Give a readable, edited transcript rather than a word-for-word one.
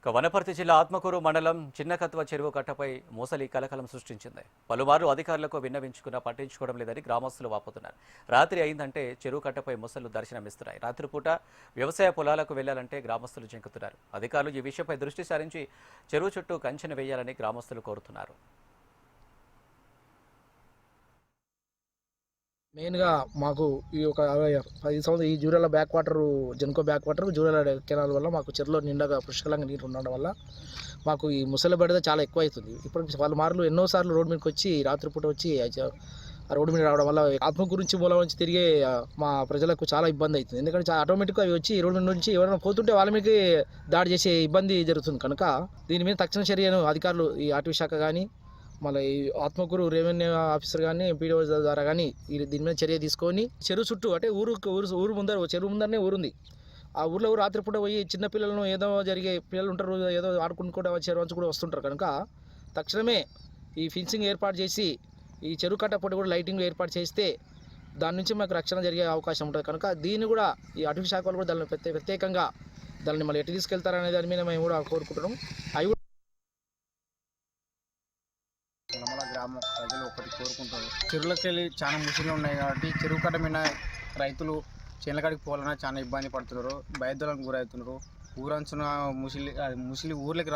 వనపర్తి జిల్లా ఆత్మకూరు మండలం చిన్నకత్వ చెరువు కట్టపై మోసలి కలకలం సృష్టించింది. పలుమార్లు అధికారులకు విన్నవించుకున్నా పట్టించుకోవడం లేదని గ్రామస్తులు వాపోతున్నారు. రాత్రి అయిందంటే చెరువు కట్టపై మొసళ్లు దర్శనమిస్తున్నాయి. రాత్రిపూట వ్యవసాయ పొలాలకు వెళ్లాలంటే గ్రామస్తులు జంకుతున్నారు. అధికారులు ఈ విషయంపై దృష్టి సారించి చెరువు చుట్టూ కంచెను వేయాలని గ్రామస్తులు కోరుతున్నారు. మెయిన్గా మాకు ఈ ఒక 10 సంవత్సరాలు ఈ Jurala back water, Genco back water, Jurala canal వల్ల మాకు చెరువులో నిండగా పుష్కలంగా నీరు ఉండడం వల్ల మాకు ఈ ముసలి బెడద చాలా ఎక్కువ అవుతుంది. ఇప్పుడు వాళ్ళ మార్లు ఎన్నోసార్లు రోడ్డు మీదకి వచ్చి రాత్రిపూట వచ్చి ఆ రోడ్డు మీద రావడం వల్ల ఆత్మ గురించి మూల నుంచి తిరిగే మా ప్రజలకు చాలా ఇబ్బంది అవుతుంది. ఎందుకంటే ఆటోమేటిక్గా అవి వచ్చి రోడ్డు మీద నుంచి ఎవరైనా పోతుంటే వాళ్ళ మీదకి దాడి చేసే ఇబ్బంది జరుగుతుంది. కనుక దీని మీద తక్షణ చర్యను అధికారులు, ఈ అటవీ శాఖ కానీ, మళ్ళీ ఈ ఆత్మకూరు రెవెన్యూ ఆఫీసర్ కానీ, పీడీఓ ద్వారా కానీ దీని మీద చర్య తీసుకొని చెరువు చుట్టూ, అంటే ఊరు ముందర, చెరువు ముందరనే ఊరుంది. ఆ ఊర్లో రాత్రిపూట పోయి చిన్నపిల్లలను, ఏదో జరిగే పిల్లలు ఉంటారు, ఏదో ఆడుకుంటూ చెరువు అంచు కూడా వస్తుంటారు. కనుక తక్షణమే ఈ ఫెన్సింగ్ ఏర్పాటు చేసి ఈ చెరువు కట్ట పొడి కూడా లైటింగ్ ఏర్పాటు చేస్తే దాని నుంచి మాకు రక్షణ జరిగే అవకాశం ఉంటుంది. కనుక దీన్ని కూడా ఈ అటవీ శాఖ వాళ్ళు కూడా దాన్ని ప్రత్యేకంగా దాన్ని మళ్ళీ ఎటు తీసుకెళ్తారనే దాని మీద మేము కూడా కోరుకుంటున్నాం. అవి గ్రామం ప్రజలు ఒకటి కోరుకుంటారు, చెరువులకు వెళ్ళి చాలా ముసులు ఉన్నాయి కాబట్టి చెరువు కట్ట మీద రైతులు చేనులకాడికి పోవాలన్నా చాలా ఇబ్బంది పడుతున్నారు, భయదోళనకు గురవుతున్నారు. ఊరంచున ముసిలి ఊర్లకి